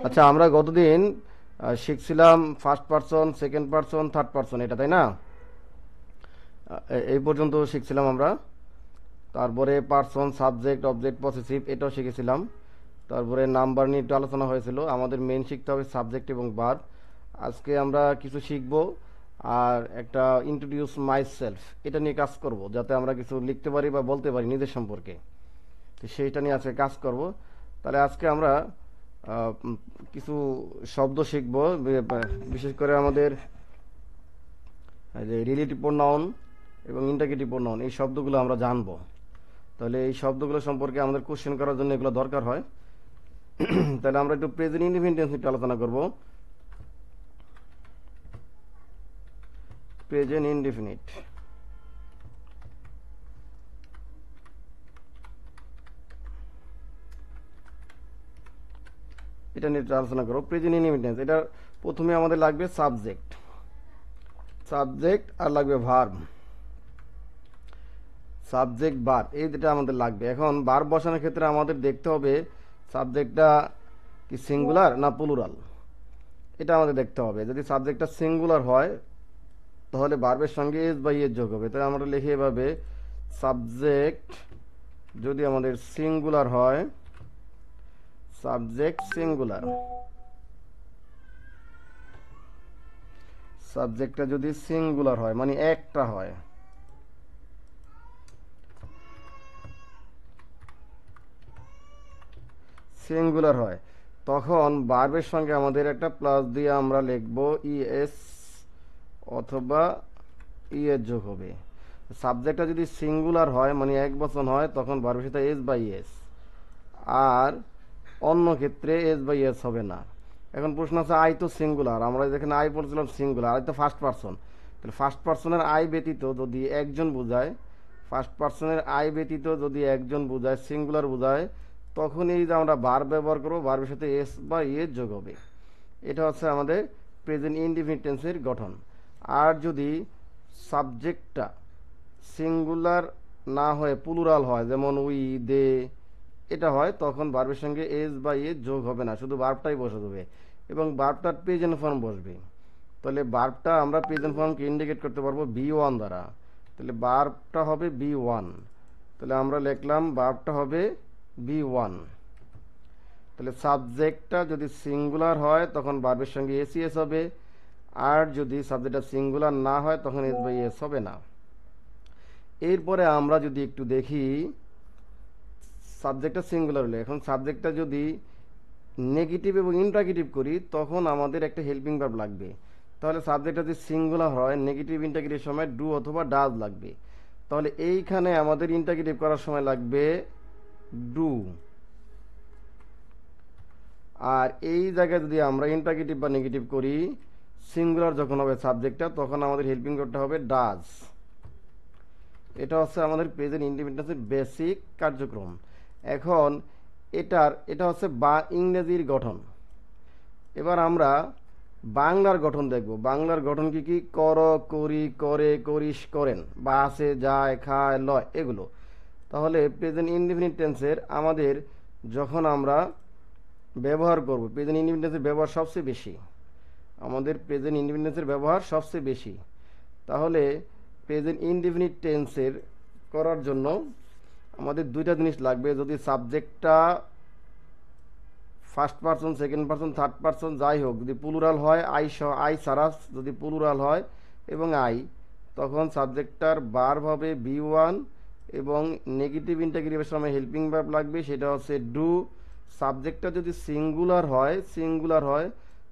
আচ্ছা, আমরা গতদিন শিখছিলাম first person, second person, third person, এটা তাই না? এই পর্যন্ত শিখছিলাম আমরা। তারপরে পারসন, সাবজেক্ট, অবজেক্ট, পসেসিভ এটাও শিখেছিলাম। তারপরে নাম্বার নিয়ে একটু আলোচনা হয়েছিল। আমাদের মেন শিখতে হবে সাবজেক্ট এবং ভার্ব। আজকে আমরা কিছু শিখব। আর একটা ইন্ট্রোডিউস মাই সেলফ এটা নিয়ে কাজ করব, যাতে আমরা কিছু লিখতে পারি বা বলতে পারি নিজের সম্পর্কে। তো সেইটা নিয়ে আজকে কাজ করব। তাহলে আজকে আমরা কিছু শব্দ শিখব। বিশেষ করে আমাদের যে রিলেটিভ প্রোনাউন এবং ইন্টারগেটিভ প্রোনাউন এই শব্দগুলো আমরা জানবো। তাহলে এই শব্দগুলো সম্পর্কে আমাদের কোশ্চেন করার জন্য এগুলো দরকার হয়। তাহলে আমরা একটু প্রেজেন্ট ইনডিফিনিট একটু আলোচনা করব। প্রেজেন্ট ইনডিফিনিট, এটা নিয়ে একটু আলোচনা করব। প্রেজেন্ট ইনডিফিনিট, এটা প্রথমে আমাদের লাগবে সাবজেক্ট, সাবজেক্ট আর লাগবে ভার্ব। সাবজেক্ট ভার্ব এই দুটো আমাদের লাগবে। এখন ভার্ব বসানোর ক্ষেত্রে আমাদের দেখতে হবে সাবজেক্টটা কি সিঙ্গুলার না প্লুরাল, এটা আমাদের দেখতে হবে। যদি সাবজেক্টটা সিঙ্গুলার হয় তাহলে ভার্বের সঙ্গে এস বা ইয়ের যোগ হবে। তাহলে আমরা লিখি এভাবে, সাবজেক্ট যদি আমাদের সিঙ্গুলার হয়, সাবজেক্ট সিঙ্গুলার, সাবজেক্টটা যদি সিঙ্গুলার হয় মানে একটা হয়, সিঙ্গুলার হয়, তখন ভার্বের সঙ্গে আমাদের একটা প্লাস দিয়ে আমরা লিখব ইএস অথবা ইএর যোগ হবে। সাবজেক্টটা যদি সিঙ্গুলার হয় মানে এক বচন হয়, তখন ভার্বের সাথে এস বাই এস, আর অন্য ক্ষেত্রে এস বাই এস হবে না। এখন প্রশ্ন আছে, আই তো সিঙ্গুলার, আমরা যেখানে আই বলছিলাম সিঙ্গুলার, আই তো ফার্স্ট পারসন। তাহলে ফার্স্ট পারসনের আই ব্যতীত যদি একজন বোঝায়, ফার্স্ট পারসনের আই ব্যতীত যদি একজন বোঝায়, সিঙ্গুলার বোঝায়, তখন এই যে আমরা ভার্ব ব্যবহার করবো, ভার্বের সাথে এস বা এস যোগ হবে। এটা হচ্ছে আমাদের প্রেজেন্ট ইনডিফিনিট টেন্সের গঠন। আর যদি সাবজেক্টটা সিঙ্গুলার না হয়ে প্লুরাল হয়, যেমন উই, দে, এটা হয়, তখন ভার্বের সঙ্গে এস বা এ যোগ হবে না, শুধু ভার্বটাই বসে দেবে এবং ভার্বটার প্রেজেন্ট ফর্ম বসবে। তাহলে ভার্বটা আমরা প্রেজেন্ট ফর্মকে ইন্ডিকেট করতে পারবো বি ওয়ান দ্বারা। তাহলে ভার্বটা হবে বি ওয়ান। তাহলে আমরা লিখলাম ভার্বটা হবে বি ওয়ান। তাহলে সাবজেক্টটা যদি সিঙ্গুলার হয় তখন ভার্বের সঙ্গে এসিএস হবে, আর যদি সাবজেক্টটা সিঙ্গুলার না হয় তখন এস বাই এস হবে না। এরপরে আমরা যদি একটু দেখি, সাবজেক্টটা সিঙ্গুলার হলে, এখন সাবজেক্টটা যদি নেগেটিভ এবং ইন্টারগেটিভ করি তখন আমাদের একটা হেল্পিং ভার্ব লাগবে। তাহলে সাবজেক্টটা যদি সিঙ্গুলার হয়, নেগেটিভ ইন্টারগেটিভ সময় ডু অথবা ডাজ লাগবে। তাহলে এইখানে আমাদের ইন্টারগেটিভ করার সময় লাগবে ডু। আর এই জায়গায় যদি আমরা ইন্টারগেটিভ বা নেগেটিভ করি, সিঙ্গুলার যখন হবে সাবজেক্টটা, তখন আমাদের হেল্পিং করতে হবে ডাজ। এটা হচ্ছে আমাদের প্রেজেন্ট ইন্ডিপেন্ডেন্সের বেসিক কার্যক্রম। এখন এটা হচ্ছে বা ইংরেজির গঠন। এবার আমরা বাংলার গঠন দেখব। বাংলার গঠন কি কি? কর, করি, করে, করিস, করেন, বা আছে, যায়, খায়, লয়, এগুলো। তাহলে প্রেজেন্ট ইনডিফিনিট টেন্সের আমাদের যখন আমরা ব্যবহার করব, প্রেজেন্ট ইনডিফিনিটেন্সের ব্যবহার সবচেয়ে বেশি, আমাদের প্রেজেন্ট ইনডিফিনিটেন্সের ব্যবহার সবচেয়ে বেশি। তাহলে প্রেজেন্ট ইনডিফিনিট টেন্সের করার জন্য আমাদের দুইটা জিনিস লাগবে। যদি সাবজেক্টটা first person, second person, third person যাই হোক, যদি প্লুরাল হয়, আই সারা যদি প্লুরাল হয় এবং আই, তখন সাবজেক্টটার ভার্ব হবে বি ওয়ান এবং নেগেটিভ ইন্টারগেটিভের সময় হেল্পিং ভার্ব লাগবে, সেটা হচ্ছে ডু। সাবজেক্টটা যদি সিঙ্গুলার হয়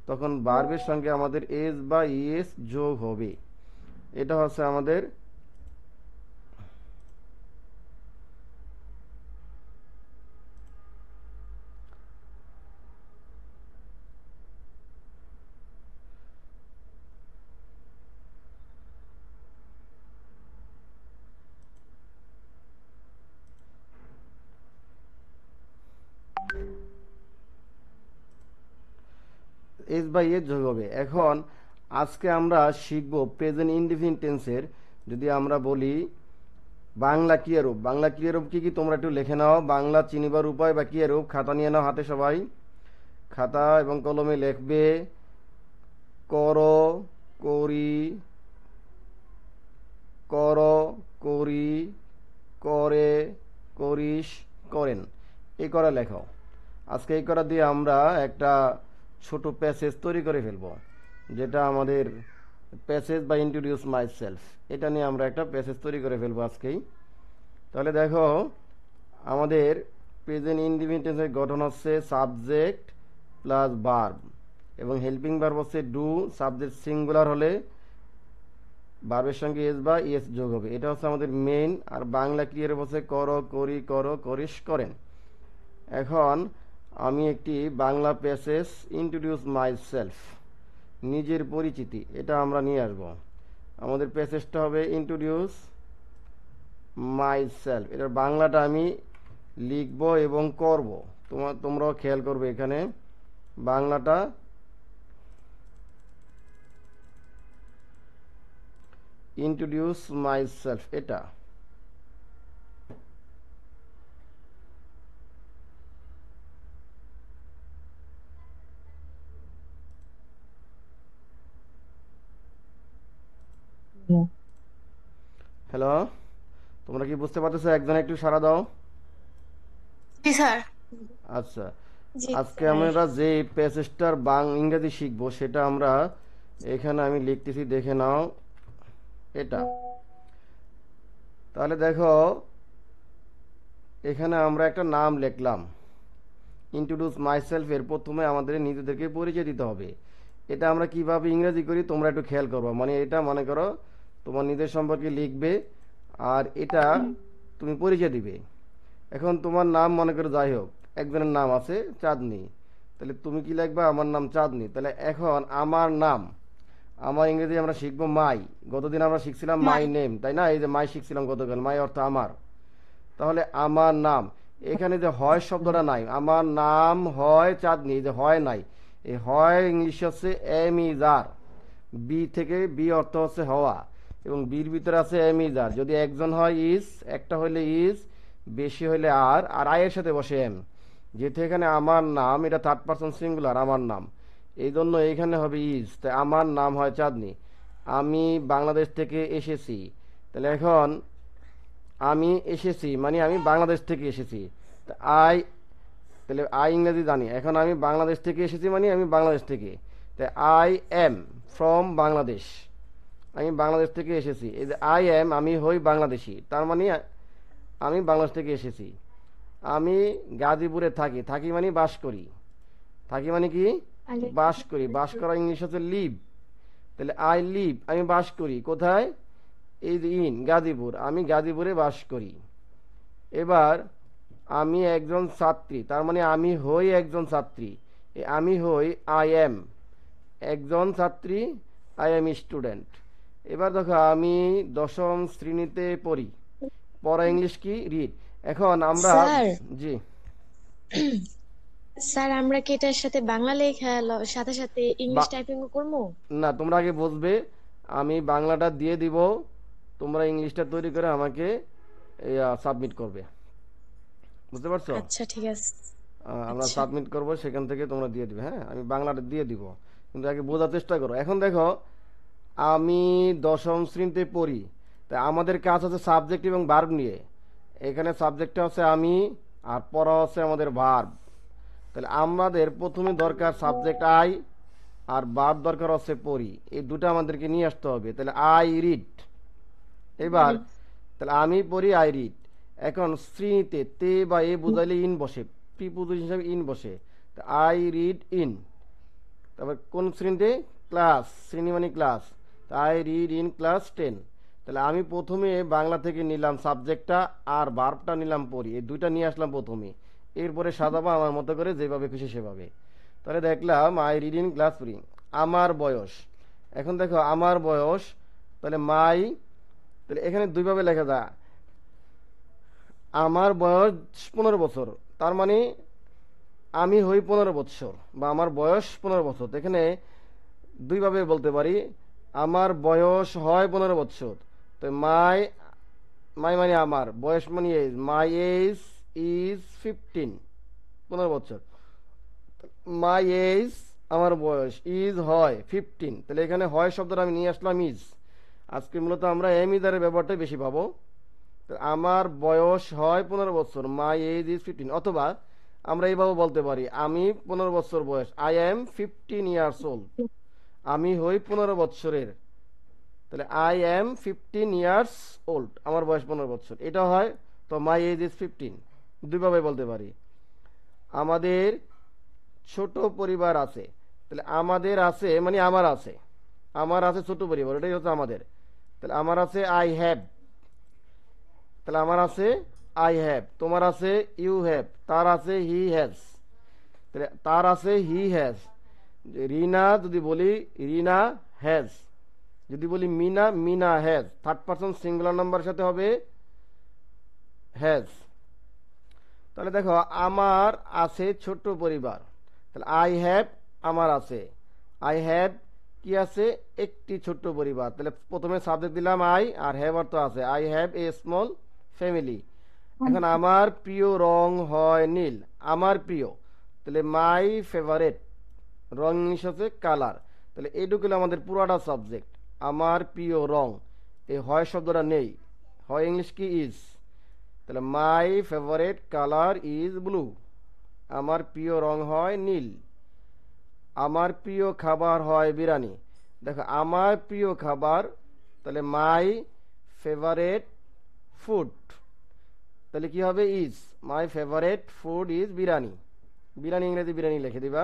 তখন ভার্বের সঙ্গে আমাদের এস বা ইএস যোগ হবে। এটা হচ্ছে আমাদের এস বাই এস যোগ হবে। এখন আজকে আমরা শিখব প্রেজেন্ট ইনডিফিনিট টেন্সের। যদি আমরা বলি বাংলা ক্রিয়ারূপ, বাংলা ক্রিয়ারূপ কি কি তোমরা একটু লিখে নাও। বাংলা চিনিবার উপায় বা ক্রিয়ারূপ খাতা নিয়ে নাও হাতে সবাই। খাতা এবং কলমে লিখবে কর, করি, কর, করি, করে, করিস, করেন। এই করা লেখো। আজকে এই করা দিয়ে আমরা একটা ছোট প্যাসেজ তৈরি করে ফেলবো, যেটা আমাদের প্যাসেজ বা ইন্ট্রোডিউস মাই সেলফ, এটা নিয়ে আমরা একটা প্যাসেজ তৈরি করে ফেলবো আজকেই। তাহলে দেখো, আমাদের প্রেজেন্ট ইনডিফিনিট টেন্সের গঠন হচ্ছে সাবজেক্ট প্লাস ভার্ব, এবং হেল্পিং ভার্ব হচ্ছে ডু। সাবজেক্ট সিঙ্গুলার হলে ভার্বের সঙ্গে এস বা ইএস যোগ হবে, এটা হচ্ছে আমাদের মেইন। আর বাংলা ক্রিয়ার হচ্ছে কর, করি, কর, করিস, করেন। এখন আমি একটি Bangla passage introduce my self, নিজের পরিচিতি, এটা আমরা নিয়ে আসব। আমাদের প্যাসেজটা হবে ইন্ট্রোডিউস মাই সেলফ। এটার বাংলাটা আমি লিখব এবং করব, তোমরাও খেয়াল করবে এখানে বাংলাটা ইন্ট্রোডিউস মাই সেলফ এটা। হ্যালো, তোমরা কি বুঝতে পারতেছো? একজন একটু সাড়া দাও। জি স্যার। আচ্ছা, জি আজকে স্যার। আমরা যে প্যাসেজটার ইংরেজি শিখবো সেটা আমরা এখানে আমি লিখতেছি, দেখে নাও এটা। তাহলে দেখো, এখানে আমরা একটা নাম লিখলাম ইন্ট্রোডিউস মাইসেলফ। এর প্রথমে আমাদের নিজেদেরকে পরিচয় দিতে হবে। এটা আমরা কিভাবে ইংরেজি করি তোমরা একটু খেয়াল করবো। মানে এটা মনে করো তোমার নিজের সম্পর্কে লিখবে, আর এটা তুমি পরিচয় দিবে। এখন তোমার নাম মনে করো যাই হোক, একজনের নাম আছে চাঁদনি, তাহলে তুমি কি লিখবা? আমার নাম চাঁদনি। তাহলে এখন আমার নাম, আমার ইংরেজি আমরা শিখবো মাই। গতদিন আমরা শিখছিলাম মাই মাই। নেম, তাই না? এই যে মাই শিখছিলাম গতকাল, মাই অর্থ আমার। তাহলে আমার নাম, এখানে যে হয় শব্দটা নাই, আমার নাম হয় চাঁদনি, এই যে হয় নাই, এই হয় ইংলিশ হচ্ছে এম ইজ আর। বি থেকে বি অর্থ হচ্ছে হওয়া, এবং বির ভিতরে আছে এম ইজ আর। যদি একজন হয় ইজ, একটা হইলে ইজ, বেশি হইলে আর, আর আয়ের সাথে বসে এম। যেহেতু এখানে আমার নাম, এটা থার্ড পারসন সিঙ্গুলার আমার নাম, এই জন্য এইখানে হবে ইজ। তাই আমার নাম হয় চাঁদনি। আমি বাংলাদেশ থেকে এসেছি, তাহলে এখন আমি এসেছি মানে আমি বাংলাদেশ থেকে এসেছি। আই, তাহলে আই ইংরেজি জানি। এখন আমি বাংলাদেশ থেকে এসেছি মানে আমি বাংলাদেশ থেকে, তাই আই এম ফ্রম বাংলাদেশ, আমি বাংলাদেশ থেকে এসেছি। এই যে আই এম, আমি হই বাংলাদেশি, তার মানে আমি বাংলাদেশ থেকে এসেছি। আমি গাজীপুরে থাকি, থাকি মানে বাস করি, থাকি মানে কি বাস করি, বাস করা ইংলিশ হচ্ছে লিভ। তাহলে আই লিভ, আমি বাস করি কোথায়? এই যে ইন গাজীপুর, আমি গাজীপুরে বাস করি। এবার আমি একজন ছাত্রী, তার মানে আমি হই একজন ছাত্রী, আমি হই আই এম একজন ছাত্রী, আই এম স্টুডেন্ট। এবার দেখো, আমি দশম শ্রেণীতে পড়ি, পড়া ইংলিশ কি রিড। এখন আমরা, স্যার, জি, স্যার আমরা কি এটার সাথে বাংলা লেখা সাথে সাথে ইংলিশ বা- টাইপিংও করবো? না, তোমরা আগে বুঝবে, আমি বাংলাটা দিয়ে দিব, তোমরা ইংলিশটা তৈরি করে আমাকে সাবমিট করবে। বুঝতে পারছো? আচ্ছা ঠিক আছে। আমরা আচ্ছা। সাবমিট করব, সেখান থেকে তোমরা দিয়ে দিবে। হ্যাঁ, আমি বাংলাটা দিয়ে দিব, কিন্তু আগে বোঝার চেষ্টা করো। এখন দেখো, আমি দশম শ্রেণীতে পড়ি, তাই আমাদের কাজ হচ্ছে সাবজেক্ট এবং ভার্ব নিয়ে। এখানে সাবজেক্টটা হচ্ছে আমি, আর পড়া হচ্ছে আমাদের ভার্ব। তাহলে আমাদের প্রথমে দরকার সাবজেক্ট আই, আর ভার্ব দরকার হচ্ছে পড়ি। এই দুটো আমাদেরকে নিয়ে আসতে হবে। তাহলে আই রিড। এবার তাহলে আমি পড়ি, আই রিড। এখন শ্রেণীতে তে বা এ বুঝাইলে ইন বসে, প্রিপোজিশন হিসাবে ইন বসে। I read in. তারপর কোন শ্রেণীতে? ক্লাস, শ্রেণী মানে class. I read in class 10। তাহলে আমি প্রথমে বাংলা থেকে নিলাম সাবজেক্টটা, আর ভার্বটা নিলাম পড়ি, এই দুইটা নিয়ে আসলাম প্রথমে। এরপরে সাজাবো আমার মতো করে, যেভাবে খুশি সেভাবে। তাহলে দেখলাম আই রিড ইন ক্লাস 3। আমার বয়স, এখন দেখো আমার বয়স, তাহলে মাই, তাহলে এখানে দুইভাবে লেখা যায়। আমার বয়স 15 বছর, তার মানে আমি হই 15 বছর, বা আমার বয়স 15 বছর। এখানে দুইভাবে বলতে পারি, আমার বয়স হয় 15 বছর, তো মাই, মাই মানে আমার, বয়স মানে এজ, মাই এজ ইজ 15, 15 বছর। মাই এজ আমার বয়স, ইজ হয় 15, তাহলে এখানে হয় শব্দটা আমি নিয়ে আসলাম ইজ। আজকে মূলত আমরা এম ইজারের ব্যবহারটাই বেশি পাবো। তো আমার বয়স হয় 15 বছর, মাই এজ ইজ 15। অথবা আমরা এইভাবে বলতে পারি আমি 15 বছর বয়স, আই এম 15 ইয়ার্স ওল্ড, আমি হই 15 বছরের। তাহলে আই এম 15 ইয়ার্স ওল্ড, আমার বয়স 15 বছর, এটা হয়। তো মাই এজ ইজ 15 দুইভাবে বলতে পারি। আমাদের ছোট পরিবার আছে, তাহলে আমাদের আছে মানে আমার আছে, আমার আছে ছোট পরিবার, এটাই হচ্ছে আমাদের। তাহলে আমার আছে আই হ্যাভ, তাহলে আমার আছে আই হ্যাভ, তোমার আছে ইউ হ্যাভ, তার আছে হি হ্যাজ, তাহলে তার আছে হি হ্যাজ। রিনা যদি বলি রিনা হ্যাজ, যদি বলি Mina Mina has, third person singular নাম্বারের সাথে হবে হ্যাজ। তাহলে দেখো আমার আছে ছোট্ট পরিবার, তাহলে আই হ্যাভ আমার আছে, আই হ্যাভ কি আছে একটি ছোট্ট পরিবার, তাহলে প্রথমে সাবজেক্ট দিলাম আই আর হ্যাভ অর্থ আছে, I have a small family. এখন আমার প্রিয় রং হয় নীল, আমার প্রিয়, তাহলে মাই ফেভারেট, রং ইংলিশ হচ্ছে কালার, তাহলে এইটুকু হলো আমাদের পুরাটা সাবজেক্ট। আমার প্রিয় রং, এই হয় শব্দটা নেই, হয় ইংলিশ কি ইজ, তাহলে my favourite colour is blue, আমার প্রিয় রং হয় নীল। আমার প্রিয় খাবার হয় বিরিয়ানি, দেখো আমার প্রিয় খাবার, তাহলে মাই ফেভারিট ফুড, তাহলে কি হবে is, my favourite food is biryani, biryani ইংরেজি বিরিয়ানি লিখে দিবা।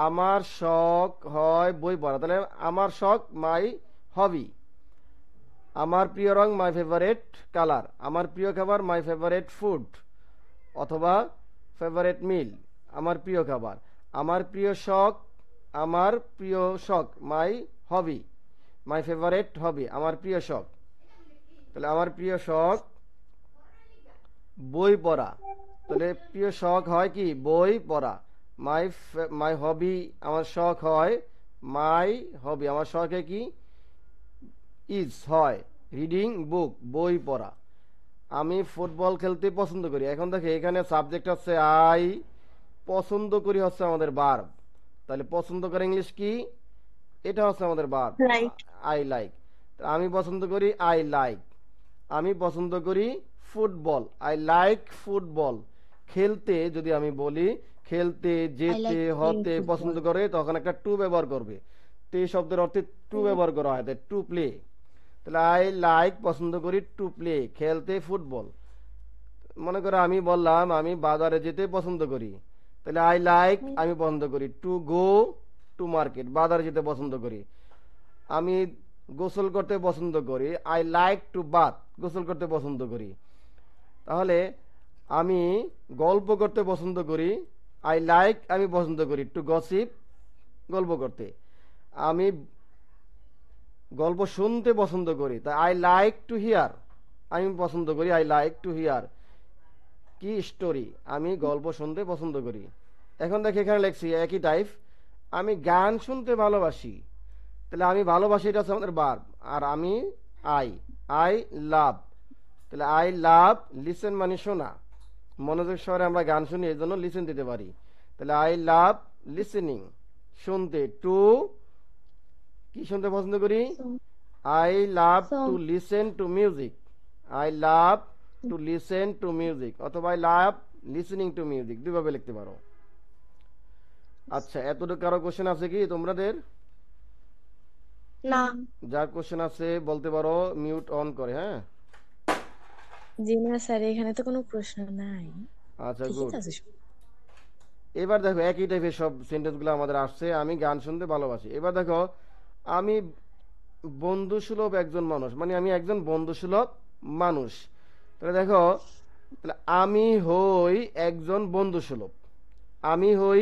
আমার শখ হয় বই পড়া, তাহলে আমার শখ মাই হবি। আমার প্রিয় রং মাই ফেভারিট কালার, আমার প্রিয় খাবার মাই ফেভারিট ফুড অথবা ফেভারিট মিল, আমার প্রিয় খাবার। আমার প্রিয় শখ, আমার প্রিয় শখ মাই হবি, মাই ফেভারিট হবি, আমার প্রিয় শখ। তাহলে আমার প্রিয় শখ বই পড়া, তাহলে প্রিয় শখ হয় কি বই পড়া, মাই মাই হবি, আমার শখ হয় মাই হবি, আমার শখে কি ইজ হয় রিডিং বুক, বই পড়া। আমি ফুটবল খেলতে পছন্দ করি, এখন দেখে এখানে সাবজেক্ট হচ্ছে আই, পছন্দ করি হচ্ছে আমাদের ভার্ব, তাহলে পছন্দ করে ইংলিশ কি, এটা হচ্ছে আমাদের ভার্ব, লাইক। I like. আমি পছন্দ করি আই লাইক, আমি পছন্দ করি ফুটবল, আই লাইক ফুটবল। খেলতে যদি আমি বলি খেলতে আই যেতে লাইক প্লেইং হতে ফুটবল। পছন্দ করে, তখন একটা টু ব্যবহার করবে, তে শব্দের অর্থে টু ব্যবহার করা হয়, টু প্লে। তাহলে আই লাইক পছন্দ করি টু প্লে খেলতে ফুটবল। মনে করো আমি বললাম আমি বাজারে যেতে পছন্দ করি, তাহলে আই লাইক আমি পছন্দ করি টু গো টু মার্কেট, বাজারে যেতে পছন্দ করি। আমি গোসল করতে পছন্দ করি, আই লাইক টু বাথ, গোসল করতে পছন্দ করি। তাহলে আমি গল্প করতে পছন্দ করি, আই লাইক আমি পছন্দ করি টু গসিপ, গল্প করতে। আমি গল্প শুনতে পছন্দ করি, তাই আই লাইক টু হিয়ার, আমি পছন্দ করি আই লাইক টু হিয়ার কি স্টোরি, আমি গল্প শুনতে পছন্দ করি। এখন দেখে এখানে লেখছি একই টাইপ, আমি গান শুনতে ভালোবাসি, তাহলে আমি ভালোবাসি এটা হচ্ছে আমাদের ভার্ব, আর আমি আই, আই লাভ, তাহলে আই লাভ লিসেন মানে শোনা, মনোযোগ সহকারে আমরা গান শুনি এই জন্য লিসেন দিতে পারি, তাহলে আই লাভ লিসেনিং শুনতে, টু কি শুনতে পছন্দ করি, I love to song. Listen to music, I love to listen to music অথবা I love listening to music, দুইভাবে লিখতে পারো। আচ্ছা এতটুকু কারো কোশ্চেন আছে কি তোমাদের? না। যার কোশ্চেন আছে বলতে পারো, মিউট অন করে, হ্যাঁ। জি না স্যার, এখানে তো কোনো প্রশ্ন নাই। আচ্ছা ঠিকই গুড। তো আছে সব। এবার দেখো একই টাইপের সব সেন্টেন্সগুলো আমাদের আসছে, আমি গান শুনতে ভালোবাসি। এবার দেখো আমি বন্ধুসুলভ একজন মানুষ, মানে আমি একজন বন্ধুসুলভ মানুষ। তাহলে দেখো, তাহলে আমি হই একজন বন্ধুসুলভ, আমি হই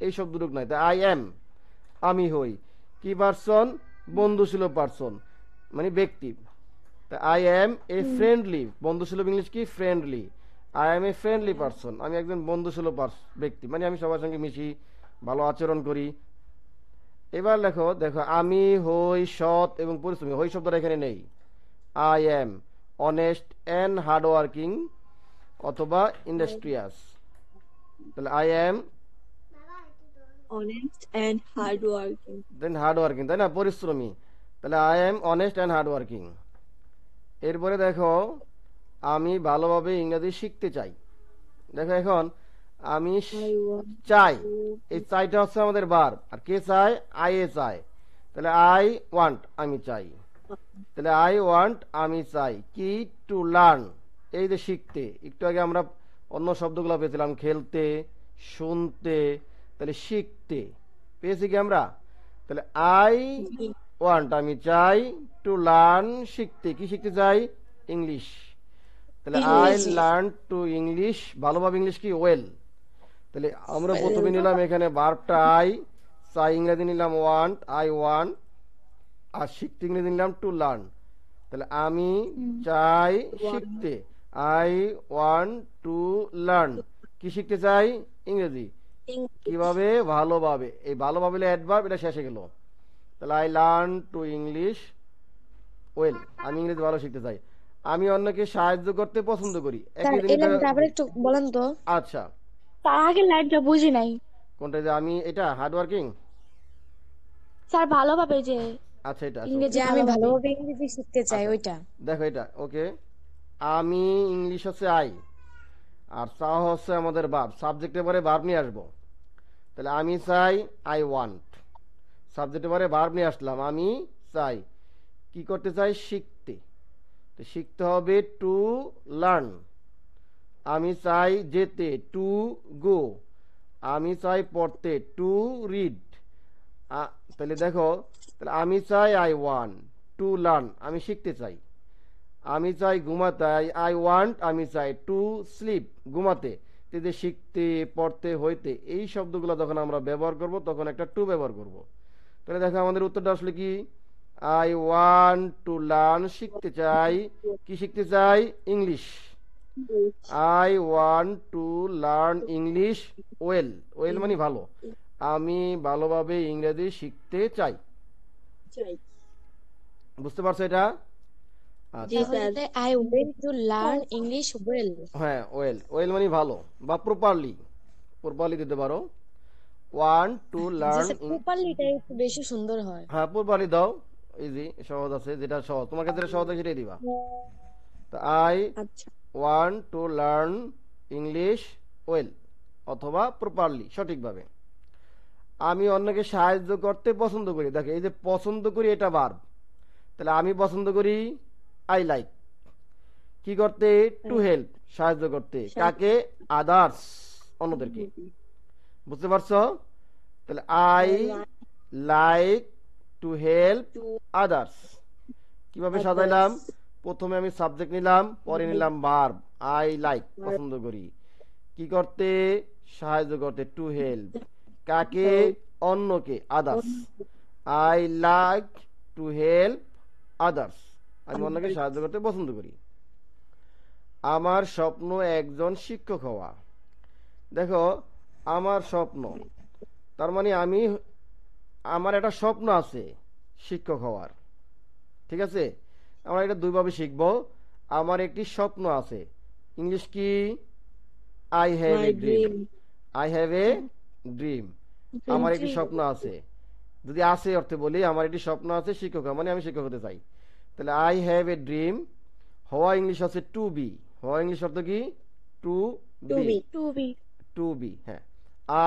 এই শব্দটুক নাই, তাই আই এম, আমি হই কি পার্সন, বন্ধুসুলভ পার্সন মানে ব্যক্তি। আই এম এ ফ্রেন্ডলি, বন্ধুসুলভ ইংলিশ কি friendly, I am a friendly person, আমি একজন বন্ধুসুলভ ব্যক্তি, মানে আমি সবার সঙ্গে মিশি, ভালো আচরণ করি। এবার লেখো, দেখো আমি হই সৎ এবং পরিশ্রমী, হই শব্দটা এখানে নেই। I am honest and hard working অথবা ইন্ডাস্ট্রিয়াস, তাহলে I am honest and hardworking. Then hard working, তাই না, পরিশ্রমী। তাহলে I am honest and hard working. এরপরে দেখো আমি ভালোভাবে ইংরেজি শিখতে চাই। দেখো এখন আমি I want চাই, to এই চাইটা হচ্ছে আমাদের বার, আর কে চায়, আই এ চায়। তাহলে আই ওয়ান্ট আমি চাই, তাহলে আই ওয়ান্ট আমি চাই কি, টু লার্ন এই যে শিখতে। একটু আগে আমরা অন্য শব্দগুলো পেয়েছিলাম, খেলতে, শুনতে, তাহলে শিখতে পেয়েছি কি আমরা। তাহলে আই be ওয়ান্ট আমি চাই, টু লার্ন শিখতে, কি শিখতে চাই, ইংলিশ। তাহলে আই ইংরেজি লার্ন টু ইংলিশ, ভালোভাবে ইংলিশ কি, ওয়েল। তাহলে আমরা প্রথমে নিলাম এখানে ভার্বটা আই, চাই ইংরেজি নিলাম ওয়ান্ট, আই ওয়ান্ট, আর শিখতে ইংরেজি নিলাম টু লার্ন। তাহলে আমি চাই শিখতে, আই ওয়ান্ট টু লার্ন, কি শিখতে চাই, ইংরেজি। English. কিভাবে, ভালোভাবে, এই ভালোভাবে অ্যাডভার্ব, এটা শেষে গেল। তাহলে I learn to English well, আমি ইংরেজি ভালো শিখতে চাই। আমি অন্যকে সাহায্য করতে পছন্দ করি, স্যার একই এই জিনিসটা। লাইনটা আবার একটু বলেন তো। আচ্ছা, তার আগের লাইনটা বুঝি নাই কোনটা, যে আমি এটা হার্ড ওয়ার্কিং, স্যার, ভালোভাবে যে আচ্ছা এটা আছে, ইংরেজি ওকে। আমি ভালোভাবে ইংরেজি শিখতে চাই আচ্ছা ওইটা। দেখো এটা ওকে, আমি ইংলিশ হচ্ছে আই, আর চাওয়া হচ্ছে আমাদের ভার্ব, সাবজেক্টের পরে ভার্ব নিয়ে আসবো। তাহলে আমি চাই, আই ওয়ান্ট, সাবজেক্টের পরে ভার্ব নিয়ে আসলাম, আমি চাই, কি করতে চাই, শিখতে। তো শিখতে হবে টু লার্ন। আমি চাই যেতে, টু গো। আমি চাই পড়তে, টু রিড। তাহলে দেখো, তাহলে আমি চাই, আই ওয়ান্ট টু লার্ন, আমি শিখতে চাই। আমি চাই ঘুমাতে, আই ওয়ান্ট আমি চাই টু স্লিপ, ঘুমাতে। তো যে শিখতে, পড়তে, হইতে, এই শব্দগুলো যখন আমরা ব্যবহার করব তখন একটা টু ব্যবহার করব। তাহলে দেখো আমাদের উত্তরটা আসলে কি, আই ওয়ান্ট টু লার্ন, শিখতে চাই, কি শিখতে চাই, English. I want to learn English well, well মানে ভালো, আমি ভালোভাবে ইংরেজি শিখতে চাই। বুঝতে পারছো এটা? আচ্ছা, জি স্যার। তাহলে I went to learn English well. হ্যাঁ ওয়েল, ওয়েল মানে ভালো, বা প্রপারলি, প্রপারলি দিতে পারো, ওয়ান্ট টু জি লার্ন। স্যার, প্রপারলিটা একটু বেশি সুন্দর হয়। হ্যাঁ প্রপারলি দাও, ইজি, সহজ আছে, যেটা সহজ তোমাকে যেটা সহজ আছে সেটাই দিবা। তা আই আচ্ছা। Want to learn English well, অথবা প্রপারলি, সঠিকভাবে। আমি অন্যকে সাহায্য করতে পছন্দ করি, দেখো এই যে পছন্দ করি এটা ভার্ব। তাহলে আমি পছন্দ করি, আই লাইক, কি করতে, টু হেল্প, সাহায্য করতে, কাকে, আদার্স, অন্যদেরকে। বুঝতে পারছো? তাহলে I like to help others, কিভাবে সাজাইলাম, প্রথমে আমি সাবজেক্ট নিলাম, পরে নিলাম ভার্ব, আই লাইক পছন্দ করি, কি করতে, সাহায্য করতে, টু হেল্প, কাকে, অন্যকে, others. I like to help others, আমি অন্যকে সাহায্য করতে পছন্দ করি। আমার স্বপ্ন একজন শিক্ষক হওয়া। দেখো আমার স্বপ্ন, তার মানে আমার একটা স্বপ্ন আছে শিক্ষক হওয়ার, ঠিক আছে। আমরা এটা দুইভাবে শিখবো। আমার একটি স্বপ্ন আছে, ইংলিশ কি, I have A My dream, dream. I have a dream, আমার একটি স্বপ্ন আছে। যদি আছে অর্থে বলি, আমার একটি স্বপ্ন আছে শিক্ষক হওয়া, মানে আমি শিক্ষক হতে চাই। তাহলে আই হ্যাভ এ ড্রিম, হওয়া ইংলিশ আছে টু বি, হওয়া ইংলিশ অর্থ কি, to To be, be. To be. To be, হ্যাঁ।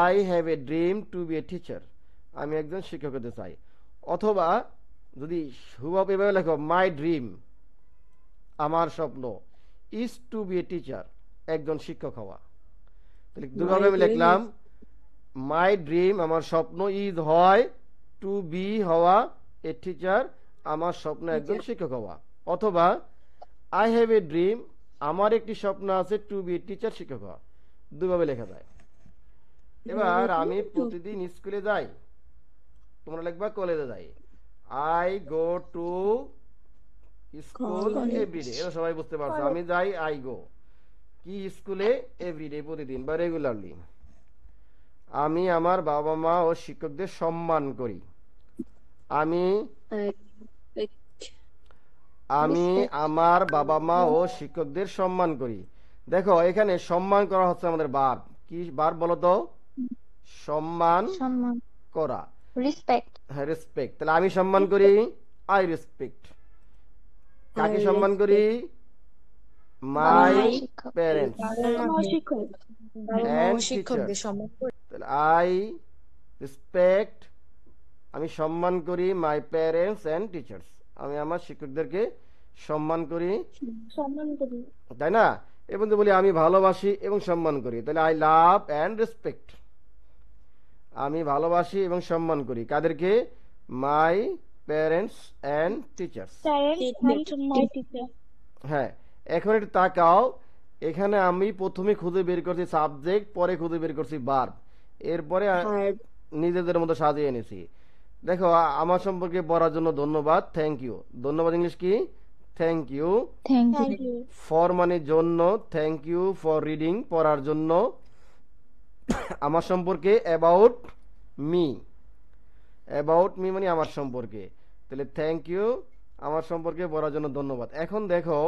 I have a dream to be a teacher, আমি একজন শিক্ষক হতে চাই। অথবা যদি হুবহু এভাবে লেখো, মাই ড্রিম, আমার স্বপ্ন, is to be a teacher, একজন শিক্ষক হওয়া। তাহলে দুভাবে My আমি dream লিখলাম, is মাই ড্রিম আমার স্বপ্ন, ইজ হয়, টু বি হওয়া, এ টিচার আমার স্বপ্ন একজন teacher. শিক্ষক হওয়া। অথবা আই হ্যাভ এ ড্রিম, আমার একটি স্বপ্ন আছে, টু বি এ টিচার, শিক্ষক হওয়া। দুভাবে লেখা যায়। এবার আমি প্রতিদিন স্কুলে যাই, তোমরা লিখবা কলেজে যাই। I go to school College. Every day, এটা সবাই বুঝতে পারছো, আমি যাই, আই গো, কি, স্কুলে, এভরিডে, প্রতিদিন বা রেগুলারলি। আমি আমার বাবা মা ও শিক্ষকদের সম্মান করি। আমি Uh, আমি আমার বাবা মা ও শিক্ষকদের সম্মান করি। দেখো এখানে সম্মান করা হচ্ছে আমাদের ভার্ব, কি ভার্ব বলো তো, সম্মান সম্মান করা। রেসপেক্ট হ্যাঁ, রেসপেক্ট। তাহলে আমি সম্মান করি, আই রেসপেক্ট। কাকে I সম্মান করি? বাবা মাই মা শিক্ষক প্যারেন্টস আমার শিক্ষক বাবা মা ও অ্যান্ড শিক্ষকদের টিচার্স। সম্মান করে। তাহলে আই রেসপেক্ট, আমি সম্মান করি মাই প্যারেন্টস অ্যান্ড টিচার্স, আমি আমার শিক্ষকদেরকে সম্মান করি, সম্মান করি। তাই না? এবং তো বলি আমি ভালোবাসি এবং সম্মান করি, তাহলে আই লাভ অ্যান্ড রেসপেক্ট, আমি ভালোবাসি এবং সম্মান করি কাদেরকে? My parents and teachers. My teacher. হ্যাঁ, এখন একটু তাকাও, এখানে আমি প্রথমে খুঁজে বের করছি সাবজেক্ট, পরে খুঁজে বের করছি ভার্ব, এরপরে হার্ড নিজেদের মতো সাজিয়ে এনেছি। দেখো, আমার সম্পর্কে পড়ার জন্য ধন্যবাদ, থ্যাংক ইউ। ধন্যবাদ ইংলিশ কি? Thank you. Thank you thank you. For মানে জন্য, থ্যাংক ইউ ফর রিডিং পড়ার জন্য। আমার সম্পর্কে অ্যাবাউট মি, অ্যাবাউট মি মানে আমার সম্পর্কে, তাহলে থ্যাংক ইউ, আমার সম্পর্কে পড়ার জন্য ধন্যবাদ। এখন দেখো,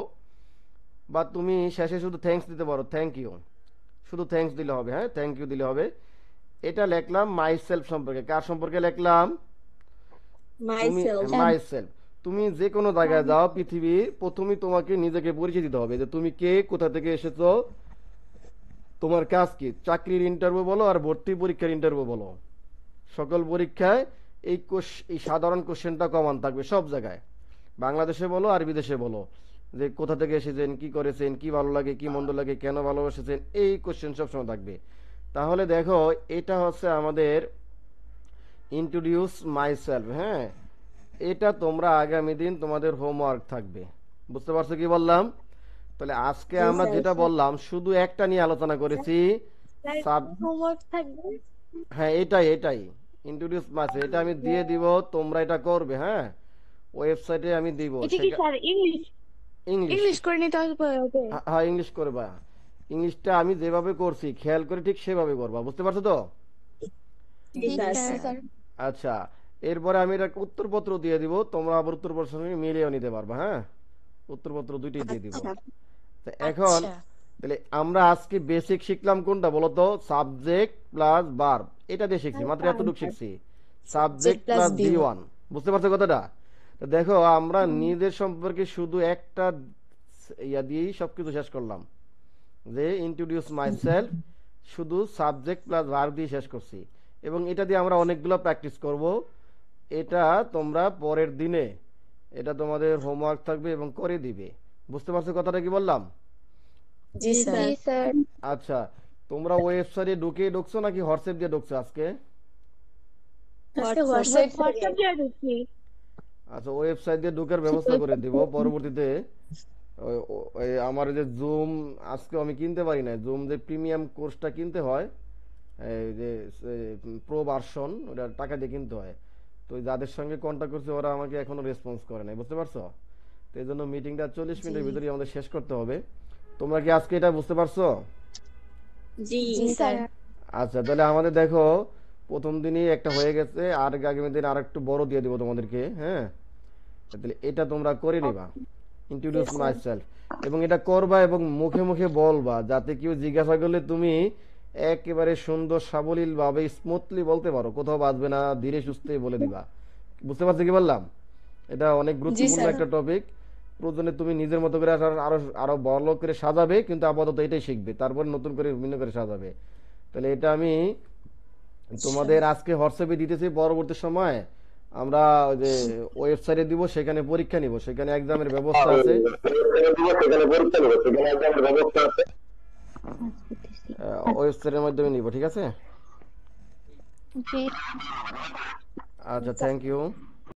বা তুমি শেষে শুধু থ্যাঙ্কস দিতে পারো, থ্যাংক ইউ, শুধু থ্যাঙ্কস দিলে হবে। হ্যাঁ, থ্যাংক ইউ দিলে হবে। এটা লিখলাম মাই সেলফ সম্পর্কে। কার সম্পর্কে লিখলাম? তুমি মাইসেলফ। My self. তুমি যে কোনো জায়গায় যাও পৃথিবীর, প্রথমে তোমাকে নিজেকে পরিচয় দিতে হবে যে তুমি কে, কোথা থেকে এসেছো, তোমার কাজ কি। চাকরির ইন্টারভিউ বলো আর ভর্তি পরীক্ষার ইন্টারভিউ বলো, সকল পরীক্ষায় এই সাধারণ কোশ্চেনটা কমন থাকবে সব জায়গায়। বাংলাদেশে বলো আর বিদেশে বলো, যে কোথা থেকে এসেছেন, কি করেছেন, কি ভালো লাগে, কি মন্দ লাগে, কেন ভালোবাসেছেন, এই কোশ্চেন সবসময় থাকবে। তাহলে দেখো, এটা হচ্ছে আমাদের ইন্ট্রোডিউস মাইসেলফ। হ্যাঁ, এটা তোমরা আগামী দিন তোমাদের হোমওয়ার্ক থাকবে। বুঝতে পারছো কি বললাম? তাহলে আজকে জি, আমরা স্যার। যেটা বললাম শুধু একটা নিয়ে আলোচনা করেছি। হোমওয়ার্ক থাকবে। হ্যাঁ, এটাই ইন্ট্রোডিউস মাইসেলফ, এটা আমি দিয়ে দিব, তোমরা এটা করবে। হ্যাঁ, ওয়েবসাইটে আমি দিব। এটা কি স্যার ইংলিশ? ইংলিশ, ইংলিশ করে নিতে হবে। হ্যাঁ ইংলিশ করবা। ইংলিশটা আমি যেভাবে করছি খেয়াল করে ঠিক সেভাবে করবা। বুঝতে পারছো তো? জি স্যার। স্যার আচ্ছা, এরপরে আমি এটা উত্তরপত্র দিয়ে দিব, তোমরা আবার উত্তরপত্রের সঙ্গে মিলিয়ে নিতে পারবা। হ্যাঁ, উত্তরপত্র দুইটাই দিয়ে দিব। আচ্ছা। তো এখন আচ্ছা, তাহলে আমরা আজকে বেসিক শিখলাম কোনটা বলো তো? সাবজেক্ট প্লাস ভার্ব, এটা দিয়ে শিখছি, মাত্র এতটুকু শিখছি, subject plus plus V1। V1। বুঝতে পারছো কথাটা? তো দেখো, আমরা নিজের সম্পর্কে শুধু একটা ইয়া দিয়েই সবকিছু শেষ করলাম, যে ইন্ট্রোডিউস মাইসেলফ, শুধু সাবজেক্ট প্লাস ভার্ব দিয়ে শেষ করছি। এবং এটা দিয়ে আমরা অনেকগুলো প্র্যাকটিস করব। এটা তোমরা পরের দিনে এটা তোমাদের হোমওয়ার্ক থাকবে এবং করে দিবে। বুঝতে পারছো কথাটা কি বললাম? জি জি স্যার। জি স্যার আচ্ছা, তোমরা ওয়েবসাইটে ঢুকছো নাকি হোয়াটসঅ্যাপ দিয়ে ঢুকছো আজকে? আজকে হোয়াটসঅ্যাপ হোয়াটসঅ্যাপ দিয়ে দিচ্ছি। আচ্ছা, ওয়েবসাইট দিয়ে ঢুকার ব্যবস্থা করে দিব পরবর্তীতে। ওই আমার যে জুম আজকে আমি কিনতে পারি না, জুম যে প্রিমিয়াম কোর্সটা কিনতে হয়, এই যে প্রো ভার্সন, ওটা টাকা দিয়ে কিনতে হয়। তো যাদের সঙ্গে কন্ট্যাক্ট করছে ওরা আমাকে এখনো রেসপন্স করে নাই। বুঝতে পারছো? তো এই জন্য মিটিংটা 40 মিনিটের ভিতরেই আমাদের শেষ করতে হবে। তোমরা কি আজকে এটা বুঝতে পারছো? জি জি স্যার। আচ্ছা, তাহলে আমাদের দেখো প্রথম দিনই একটা হয়ে গেছে, আর আগামী দিন আর একটু বড় দিয়ে দিব তোমাদেরকে। হ্যাঁ, তাহলে এটা তোমরা করে নিবা, ইন্ট্রোডিউস মাইসেলফ, এবং এটা করবা এবং মুখে মুখে বলবা, যাতে কেউ জিজ্ঞাসা করলে তুমি একেবারে সুন্দর সাবলীল ভাবে স্মুথলি বলতে পারো, কোথাও বাজবে না, ধীরে সুস্থে বলে দিবা। বুঝতে পারছো কি বললাম? এটা অনেক গুরুত্বপূর্ণ স্যার। একটা টপিক। প্রয়োজনে তুমি নিজের মতো করে আরো আরো বড় করে সাজাবে, কিন্তু আপাতত এটাই শিখবে, তারপর নতুন করে ভিন্ন করে সাজাবে। তাহলে এটা আমি তোমাদের আজকে হোয়াটসঅ্যাপে দিতেছি, পরবর্তী সময় আমরা ওই যে ওয়েবসাইটে দিব, সেখানে পরীক্ষা নিব, সেখানে এক্সামের ব্যবস্থা আছে, ওয়েবসাইটের মাধ্যমে নিব। ঠিক আছে? জি আচ্ছা, থ্যাংক ইউ।